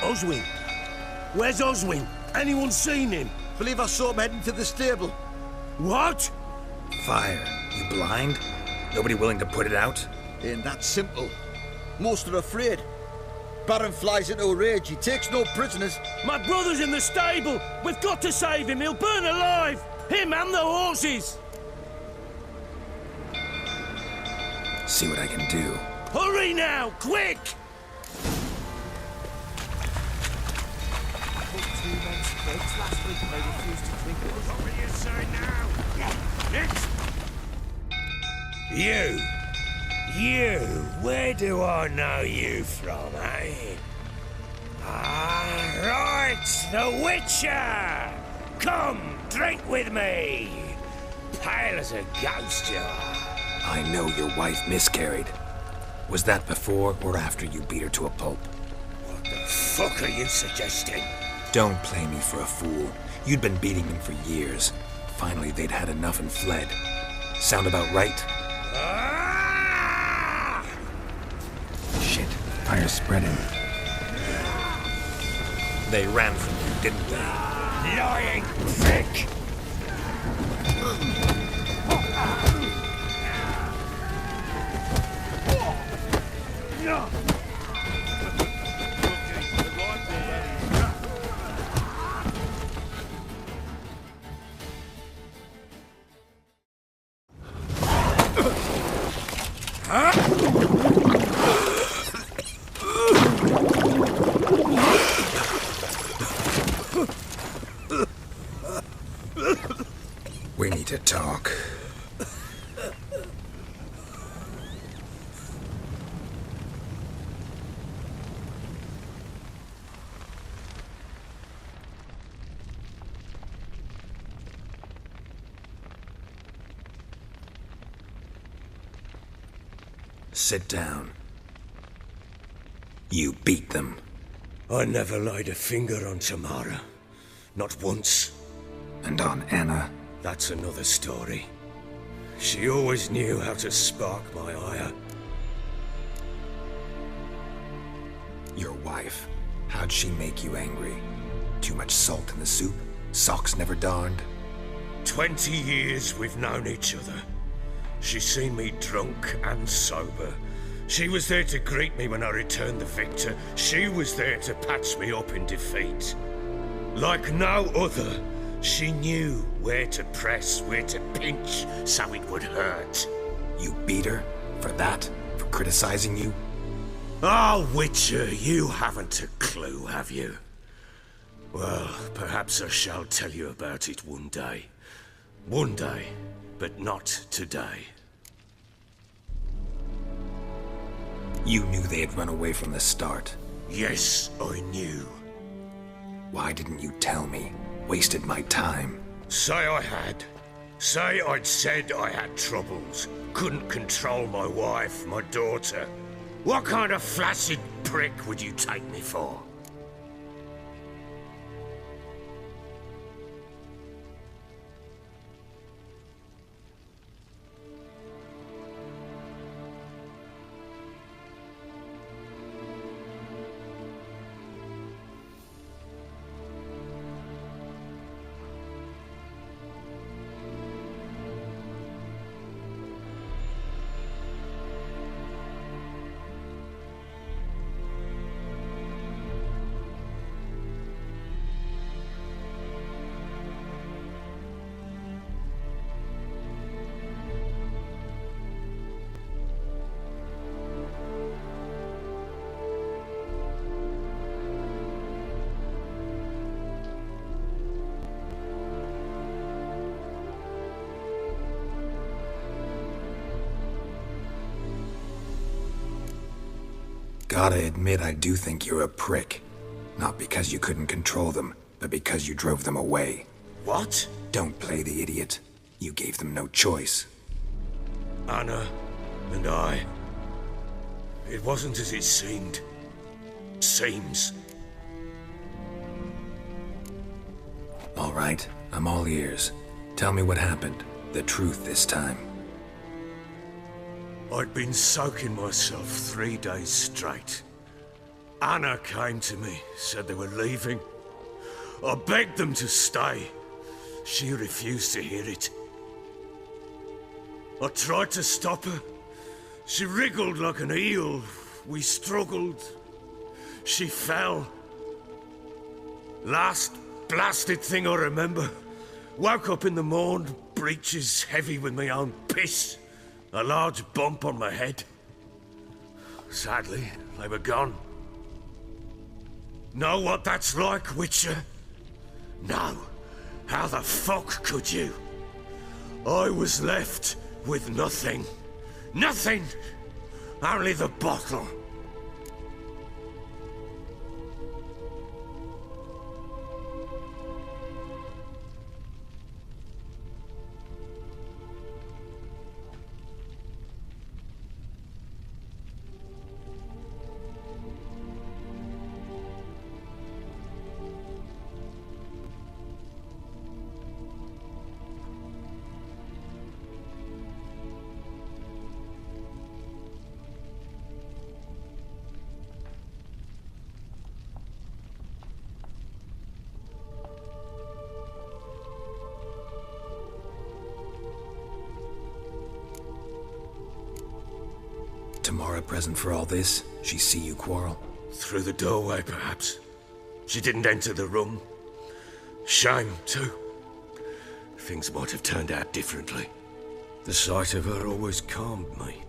Oswin? Where's Oswin? Anyone seen him? Believe I saw him heading to the stable. What? Fire. You blind? Nobody willing to put it out? Ain't that simple. Most are afraid. Baron flies into a rage. He takes no prisoners. My brother's in the stable. We've got to save him. He'll burn alive. Him and the horses. See what I can do. Hurry now, quick! What will you say now? You, where do I know you from, eh? Ah, right, the Witcher! Come, drink with me! Pale as a ghost you are. I know your wife miscarried. Was that before or after you beat her to a pulp? What the fuck are you suggesting? Don't play me for a fool. You'd been beating them for years. Finally, they'd had enough and fled. Sound about right? Ah! Shit, fire's spreading. They ran from you, didn't they? Lying prick! We need to talk. Sit down. You beat them. I never laid a finger on Tamara. Not once. And on Anna? That's another story. She always knew how to spark my ire. Your wife. How'd she make you angry? Too much salt in the soup? Socks never darned? 20 years we've known each other. She's seen me drunk and sober. She was there to greet me when I returned the victor. She was there to patch me up in defeat. Like no other, she knew where to press, where to pinch, so it would hurt. You beat her? For that? For criticizing you? Oh, Witcher, you haven't a clue, have you? Well, perhaps I shall tell you about it one day. One day, but not today. You knew they had run away from the start. Yes, I knew. Why didn't you tell me? Wasted my time. Say I had. Say I'd said I had troubles. Couldn't control my wife, my daughter. What kind of flaccid prick would you take me for? Gotta admit, I do think you're a prick. Not because you couldn't control them, but because you drove them away. What? Don't play the idiot. You gave them no choice. Anna and I. It wasn't as it seemed. Seems. All right, I'm all ears. Tell me what happened. The truth this time. I'd been soaking myself 3 days straight. Anna came to me, said they were leaving. I begged them to stay. She refused to hear it. I tried to stop her. She wriggled like an eel. We struggled. She fell. Last blasted thing I remember. Woke up in the morn, breeches heavy with my own piss. A large bump on my head. Sadly, they were gone. Know what that's like, Witcher? No. How the fuck could you? I was left with nothing. Nothing! Only the bottle. Tamara present for all this? She see you quarrel? Through the doorway, perhaps. She didn't enter the room. Shame, too. Things might have turned out differently. The sight of her always calmed me.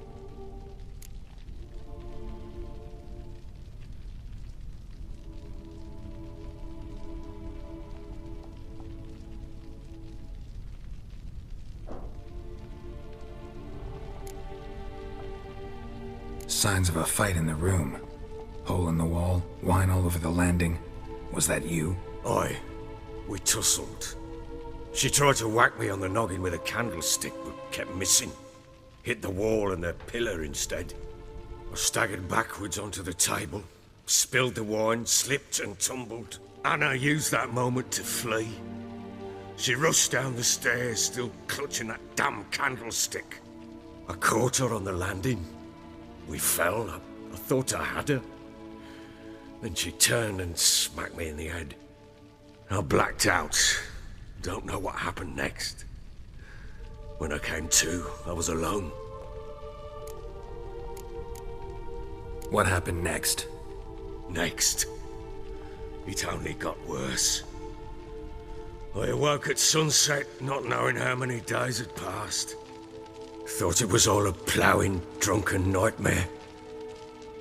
Signs of a fight in the room. Hole in the wall, wine all over the landing. Was that you? Aye. We tussled. She tried to whack me on the noggin with a candlestick, but kept missing. Hit the wall and the pillar instead. I staggered backwards onto the table, spilled the wine, slipped and tumbled. Anna used that moment to flee. She rushed down the stairs, still clutching that damn candlestick. I caught her on the landing. We fell. I thought I had her. Then she turned and smacked me in the head. I blacked out. Don't know what happened next. When I came to, I was alone. What happened next? Next? It only got worse. I awoke at sunset, not knowing how many days had passed. Thought it was all a ploughing, drunken nightmare.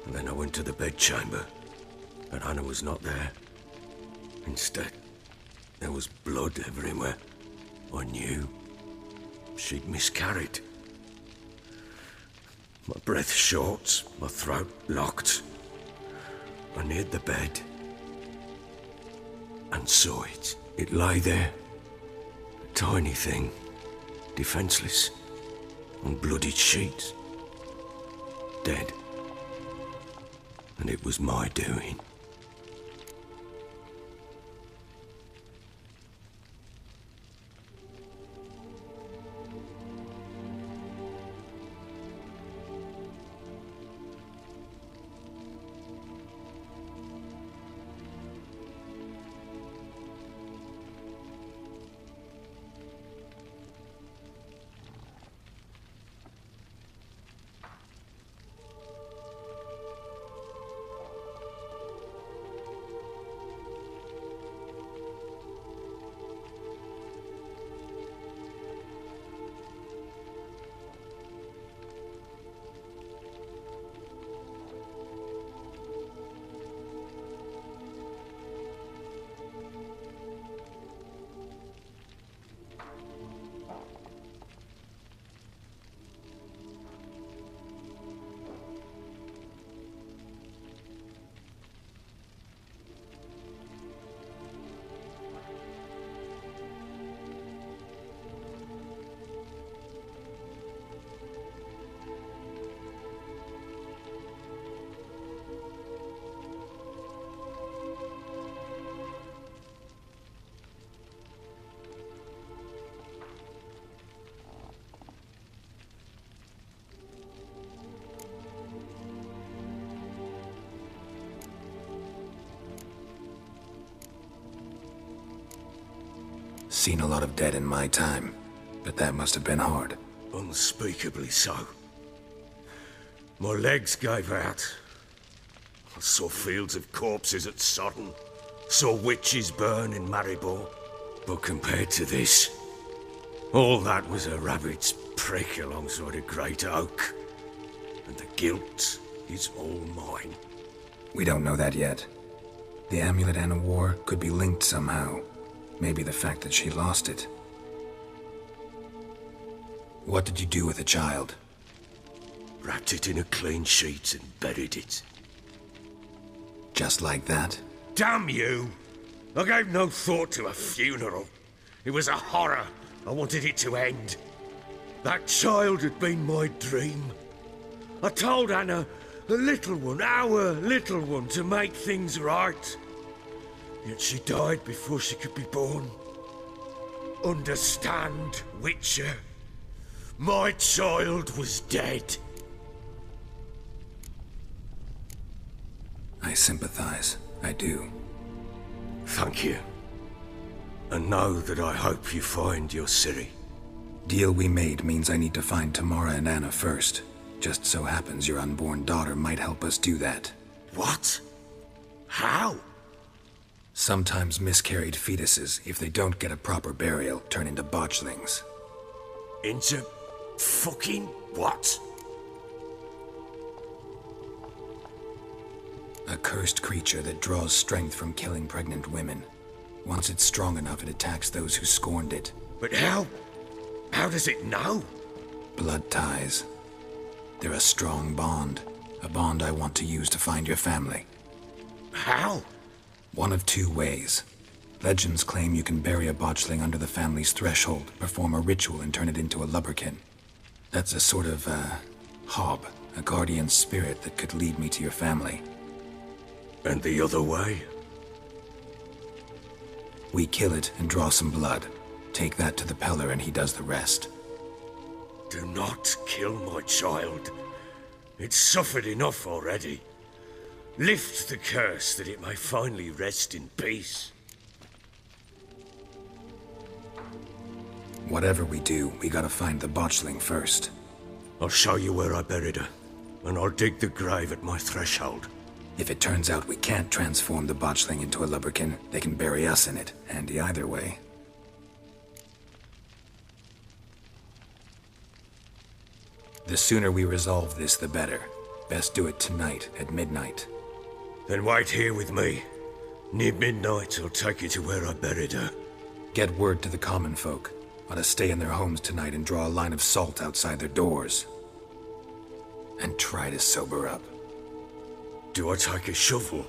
And then I went to the bedchamber, but Anna was not there. Instead, there was blood everywhere. I knew she'd miscarried. My breath short, my throat locked. I neared the bed and saw it. It lay there, a tiny thing, defenseless. On bloodied sheets. Dead. And it was my doing. Seen a lot of dead in my time, but that must have been hard. Unspeakably so. My legs gave out. I saw fields of corpses at Sodden. Saw witches burn in Maribor. But compared to this, all that was a rabbit's prick alongside a great oak. And the guilt is all mine. We don't know that yet. The amulet Anna wore could be linked somehow. Maybe the fact that she lost it. What did you do with the child? Wrapped it in a clean sheet and buried it. Just like that? Damn you! I gave no thought to a funeral. It was a horror. I wanted it to end. That child had been my dream. I told Anna, the little one, our little one, to make things right. Yet she died before she could be born. Understand, Witcher? My child was dead. I sympathize. I do. Thank you. And know that I hope you find your Ciri. Deal we made means I need to find Tamara and Anna first. Just so happens your unborn daughter might help us do that. What? How? Sometimes miscarried fetuses, if they don't get a proper burial, turn into botchlings. Into fucking what? A cursed creature that draws strength from killing pregnant women. Once it's strong enough, it attacks those who scorned it. But how? How does it know? Blood ties. They're a strong bond. A bond I want to use to find your family. How? One of two ways. Legends claim you can bury a botchling under the family's threshold, perform a ritual, and turn it into a lubberkin. That's a sort of, hob, a guardian spirit that could lead me to your family. And the other way? We kill it and draw some blood. Take that to the Peller and he does the rest. Do not kill my child. It's suffered enough already. Lift the curse that it may finally rest in peace. Whatever we do, we gotta find the botchling first. I'll show you where I buried her, and I'll dig the grave at my threshold. If it turns out we can't transform the botchling into a lubberkin, they can bury us in it. Handy either way. The sooner we resolve this, the better. Best do it tonight, at midnight. Then wait here with me. Near midnight, I'll take you to where I buried her. Get word to the common folk. Ought to stay in their homes tonight and draw a line of salt outside their doors. And try to sober up. Do I take a shovel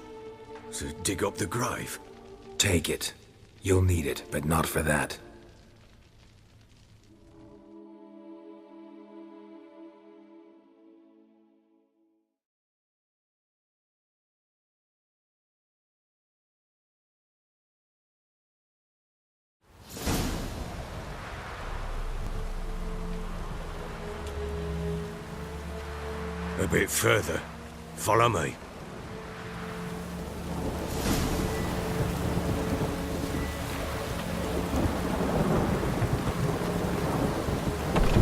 to dig up the grave? Take it. You'll need it, but not for that. A bit further. Follow me.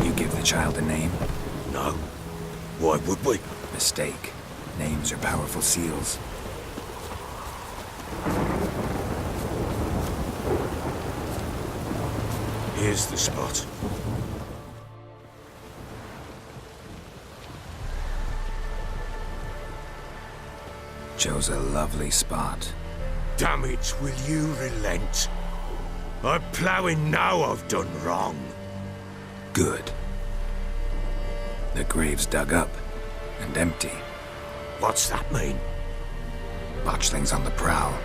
You give the child a name? No. Why would we? Mistake. Names are powerful seals. Here's the spot. Chose a lovely spot. Damn it, will you relent? I'm ploughing now I've done wrong. Good. The grave's dug up and empty. What's that mean? Botchling's on the prowl.